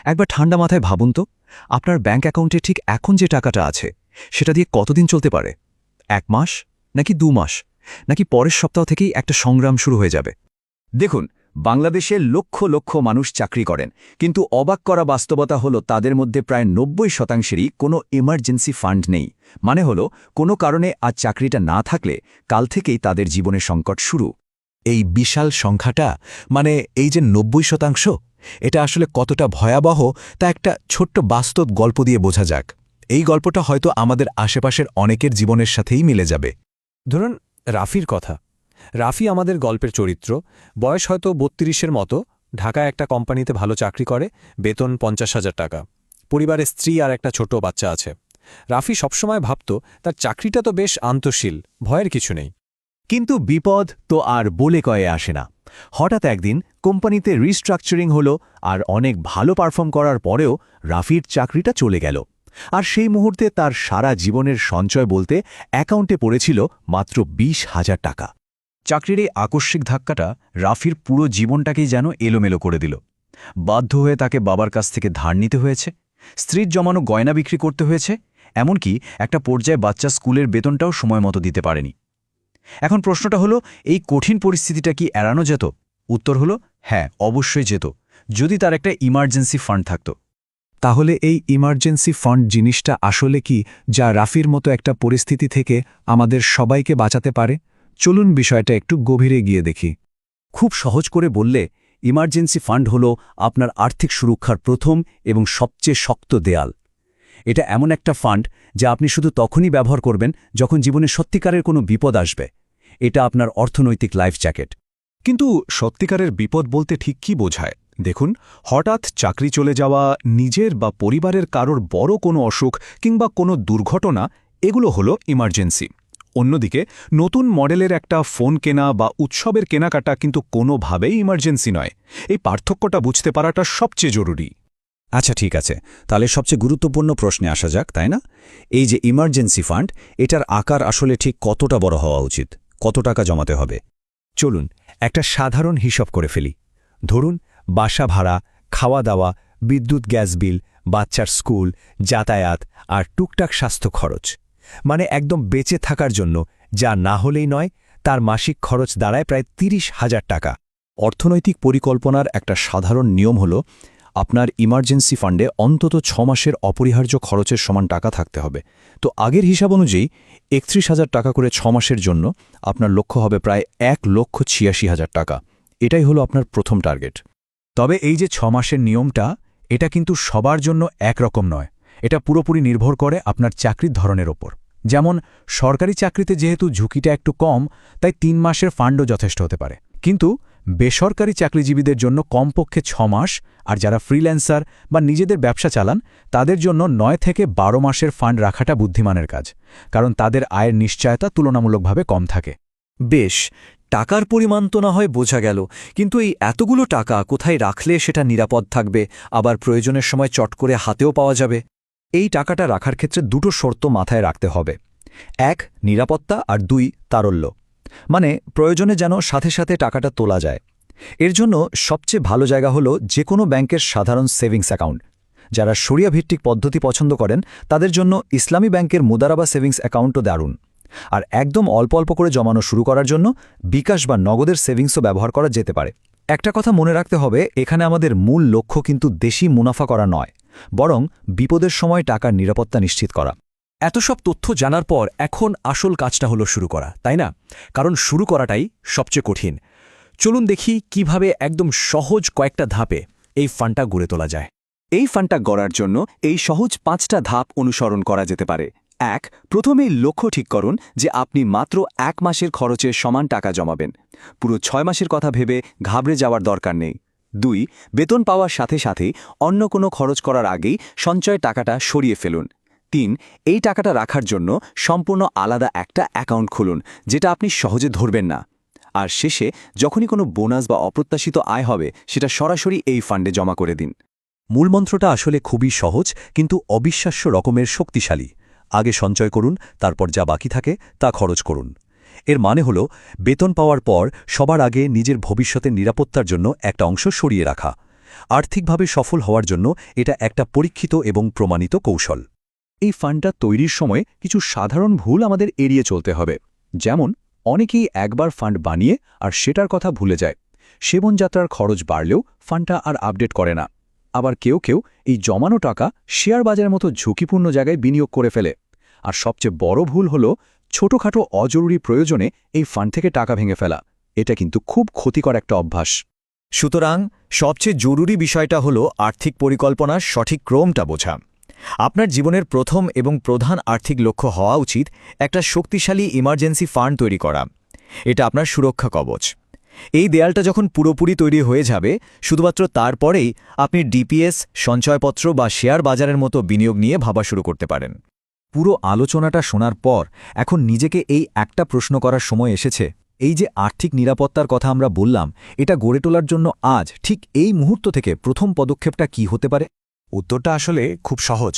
একবার ঠান্ডা মাথায় ভাবুন তো, আপনার ব্যাঙ্ক অ্যাকাউন্টে ঠিক এখন যে টাকাটা আছে সেটা দিয়ে কতদিন চলতে পারে? 1 মাস, নাকি 2 মাস, নাকি পরের সপ্তাহ থেকেই একটা সংগ্রাম শুরু হয়ে যাবে? দেখুন, বাংলাদেশে লক্ষ লক্ষ মানুষ চাকরি করেন, কিন্তু অবাক করা বাস্তবতা হলো তাদের মধ্যে প্রায় 90%রই কোনো এমার্জেন্সি ফান্ড নেই। মানে হলো, কোনো কারণে আজ চাকরিটা না থাকলে কাল থেকেই তাদের জীবনের সংকট শুরু। এই বিশাল সংখ্যাটা, মানে এই যে 90%, এটা আসলে কতটা ভয়াবহ তা একটা ছোট্ট বাস্তব গল্প দিয়ে বোঝা যাক। এই গল্পটা হয়তো আমাদের আশেপাশের অনেকের জীবনের সাথেই মিলে যাবে। ধরুন রাফির কথা। রাফি আমাদের গল্পের চরিত্র। বয়স হয়তো 32-এর মতো, ঢাকায় একটা কোম্পানিতে ভালো চাকরি করে, বেতন 50,000 টাকা। পরিবারে স্ত্রী আর একটা ছোট বাচ্চা আছে। রাফি সবসময় ভাবত তার চাকরিটা তো বেশ আন্তঃশীল, ভয়ের কিছু নেই। কিন্তু বিপদ তো আর বলে কয়ে আসে না। হঠাৎ একদিন কোম্পানিতে রিস্ট্রাকচারিং হলো, আর অনেক ভালো পারফর্ম করার পরেও রাফির চাকরিটা চলে গেল। আর সেই মুহূর্তে তার সারা জীবনের সঞ্চয় বলতে অ্যাকাউন্টে পড়েছিল মাত্র 20,000 টাকা। চাকরির এই আকস্মিক ধাক্কাটা রাফির পুরো জীবনটাকেই যেন এলোমেলো করে দিল। বাধ্য হয়ে তাকে বাবার কাছ থেকে ধার নিতে হয়েছে, স্ত্রীর জমানো গয়না বিক্রি করতে হয়েছে, এমনকি একটা পর্যায়ে বাচ্চা স্কুলের বেতনটাও সময় মতো দিতে পারেনি। এখন প্রশ্নটা হলো, এই কঠিন পরিস্থিতিটা কি এড়ানো যেত? উত্তর হলো হ্যাঁ, অবশ্যই যেত, যদি তার একটা ইমার্জেন্সি ফান্ড থাকত। তাহলে এই ইমার্জেন্সি ফান্ড জিনিসটা আসলে কি, যা রাফির মতো একটা পরিস্থিতি থেকে আমাদের সবাইকে বাঁচাতে পারে? চলুন বিষয়টা একটু গভীরে গিয়ে দেখি। খুব সহজ করে বললে, ইমার্জেন্সি ফান্ড হলো আপনার আর্থিক সুরক্ষার প্রথম এবং সবচেয়ে শক্ত দেয়াল। এটা এমন একটা ফান্ড যা আপনি শুধু তখনই ব্যবহার করবেন যখন জীবনে সত্যিকারের কোনো বিপদ আসবে। এটা আপনার অর্থনৈতিক লাইফ জ্যাকেট। কিন্তু সত্যিকারের বিপদ বলতে ঠিক কি বোঝায়? দেখুন, হঠাৎ চাকরি চলে যাওয়া, নিজের বা পরিবারের কারোর বড় কোনো অসুখ কিংবা কোনো দুর্ঘটনা, এগুলো হলো ইমার্জেন্সি। অন্যদিকে নতুন মডেলের একটা ফোন কেনা বা উৎসবের কেনাকাটা কিন্তু কোনোভাবেই ইমার্জেন্সি নয়। এই পার্থক্যটা বুঝতে পারাটা সবচেয়ে জরুরি। আচ্ছা, ঠিক আছে, তাহলে সবচেয়ে গুরুত্বপূর্ণ প্রশ্নে আসা যাক, তাই না? এই যে ইমার্জেন্সি ফান্ড, এটার আকার আসলে ঠিক কতটা বড় হওয়া উচিত? কত টাকা জমাতে হবে? চলুন একটা সাধারণ হিসাব করে ফেলি। ধরুন, বাসা ভাড়া, খাওয়া দাওয়া, বিদ্যুৎ গ্যাস বিল, বাচ্চার স্কুল, যাতায়াত আর টুকটাক স্বাস্থ্য খরচ, মানে একদম বেঁচে থাকার জন্য যা না হলেই নয়, তার মাসিক খরচ দাঁড়ায় প্রায় 30,000 টাকা। অর্থনৈতিক পরিকল্পনার একটা সাধারণ নিয়ম হলো, আপনার ইমার্জেন্সি ফান্ডে অন্তত 6 মাসের অপরিহার্য খরচের সমান টাকা থাকতে হবে। তো আগের হিসাব অনুযায়ী 31,000 টাকা করে 6 মাসের জন্য আপনার লক্ষ্য হবে প্রায় 1,86,000 টাকা। এটাই হলো আপনার প্রথম টার্গেট। তবে এই যে 6 মাসের নিয়মটা, এটা কিন্তু সবার জন্য একরকম নয়। এটা পুরোপুরি নির্ভর করে আপনার চাকরির ধরনের ওপর। যেমন সরকারি চাকরিতে যেহেতু ঝুঁকিটা একটু কম, তাই 3 মাসের ফান্ডও যথেষ্ট হতে পারে। কিন্তু বেসরকারি চাকরিজীবীদের জন্য কমপক্ষে 6 মাস, আর যারা ফ্রিল্যান্সার বা নিজেদের ব্যবসা চালান তাদের জন্য 9 থেকে 12 মাসের ফান্ড রাখাটা বুদ্ধিমানের কাজ, কারণ তাদের আয়ের নিশ্চয়তা তুলনামূলকভাবে কম থাকে। বেশ, টাকার পরিমাণ তো না হয় বোঝা গেল, কিন্তু এই এতগুলো টাকা কোথায় রাখলে সেটা নিরাপদ থাকবে, আবার প্রয়োজনের সময় চট করে হাতেও পাওয়া যাবে? এই টাকাটা রাখার ক্ষেত্রে দুটো শর্ত মাথায় রাখতে হবে। 1, নিরাপত্তা, আর 2, তারল্য। মানে প্রয়োজনে যেন সাথে সাথে টাকাটা তোলা যায়। এর জন্য সবচেয়ে ভালো জায়গা হলো যে কোনো ব্যাংকের সাধারণ সেভিংস অ্যাকাউন্ট। যারা শরিয়া ভিত্তিক পদ্ধতি পছন্দ করেন তাদের জন্য ইসলামী ব্যাংকের মুদারাবা সেভিংস অ্যাকাউন্টও দারুণ। আর একদম অল্প অল্প করে জমানো শুরু করার জন্য বিকাশ বা নগদের সেভিংসও ব্যবহার করা যেতে পারে। একটা কথা মনে রাখতে হবে, এখানে আমাদের মূল লক্ষ্য কিন্তু দেশি মুনাফা করা নয়, বরং বিপদের সময় টাকার নিরাপত্তা নিশ্চিত করা। এত সব তথ্য জানার পর এখন আসল কাজটা হলো শুরু করা, তাই না? কারণ শুরু করাটাই সবচেয়ে কঠিন। চলুন দেখি কিভাবে একদম সহজ কয়েকটা ধাপে এই ফান্ডটা গড়ে তোলা যায়। এই ফান্ডটা গড়ার জন্য এই সহজ 5টা ধাপ অনুসরণ করা যেতে পারে। 1, প্রথমেই লক্ষ্য ঠিক করুন যে আপনি মাত্র 1 মাসের খরচের সমান টাকা জমাবেন। পুরো 6 মাসের কথা ভেবে ঘাবড়ে যাওয়ার দরকার নেই। 2, বেতন পাওয়ার সাথে সাথেই অন্য কোনো খরচ করার আগেই সঞ্চয় টাকাটা সরিয়ে ফেলুন। 3, এই টাকাটা রাখার জন্য সম্পূর্ণ আলাদা একটা অ্যাকাউন্ট খুলুন, যেটা আপনি সহজে ধরবেন না। আর শেষে যখনই কোনো বোনাস বা অপ্রত্যাশিত আয় হবে, সেটা সরাসরি এই ফান্ডে জমা করে দিন। মূলমন্ত্রটা আসলে খুবই সহজ, কিন্তু অবিশ্বাস্য রকমের শক্তিশালী। আগে সঞ্চয় করুন, তারপর যা বাকি থাকে তা খরচ করুন। এর মানে হল, বেতন পাওয়ার পর সবার আগে নিজের ভবিষ্যতের নিরাপত্তার জন্য একটা অংশ সরিয়ে রাখা। আর্থিকভাবে সফল হওয়ার জন্য এটা একটা পরীক্ষিত এবং প্রমাণিত কৌশল। এই ফান্ডটা তৈরির সময় কিছু সাধারণ ভুল আমাদের এড়িয়ে চলতে হবে। যেমন অনেকেই একবার ফান্ড বানিয়ে আর সেটার কথা ভুলে যায়। সেবনযাত্রার খরচ বাড়লেও ফান্ডটা আর আপডেট করে না। আবার কেউ কেউ এই জমানো টাকা শেয়ার বাজারের মতো ঝুঁকিপূর্ণ জায়গায় বিনিয়োগ করে ফেলে। আর সবচেয়ে বড় ভুল হল ছোটখাটো অজরুরি প্রয়োজনে এই ফান্ড থেকে টাকা ভেঙে ফেলা। এটা কিন্তু খুব ক্ষতিকর একটা অভ্যাস। সুতরাং সবচেয়ে জরুরি বিষয়টা হলো আর্থিক পরিকল্পনার সঠিক ক্রমটা বোঝা। আপনার জীবনের প্রথম এবং প্রধান আর্থিক লক্ষ্য হওয়া উচিত একটা শক্তিশালী ইমার্জেন্সি ফান্ড তৈরি করা। এটা আপনার সুরক্ষা কবচ। এই দেয়ালটা যখন পুরোপুরি তৈরি হয়ে যাবে, শুধুমাত্র তারপরেই আপনি ডিপিএস, সঞ্চয়পত্র বা শেয়ার বাজারের মতো বিনিয়োগ নিয়ে ভাবা শুরু করতে পারেন। পুরো আলোচনাটা শোনার পর এখন নিজেকে এই একটা প্রশ্ন করার সময় এসেছে, এই যে আর্থিক নিরাপত্তার কথা আমরা বললাম, এটা গড়ে তোলার জন্য আজ ঠিক এই মুহূর্ত থেকে প্রথম পদক্ষেপটা কি হতে পারে? উত্তরটা আসলে খুব সহজ।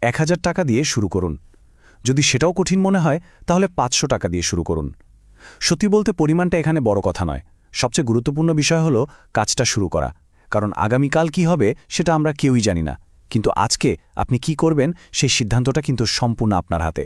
1000 টাকা দিয়ে শুরু করুন। যদি সেটাও কঠিন মনে হয় তাহলে 500 টাকা দিয়ে শুরু করুন। সত্যি বলতে পরিমাণটা এখানে বড় কথা নয়। সবচেয়ে গুরুত্বপূর্ণ বিষয় হলো কাজটা শুরু করা। কারণ আগামীকাল কি হবে সেটা আমরা কেউই জানি না। কিন্তু আজকে আপনি কি করবেন সেই সিদ্ধান্তটা কিন্তু সম্পূর্ণ আপনার হাতে।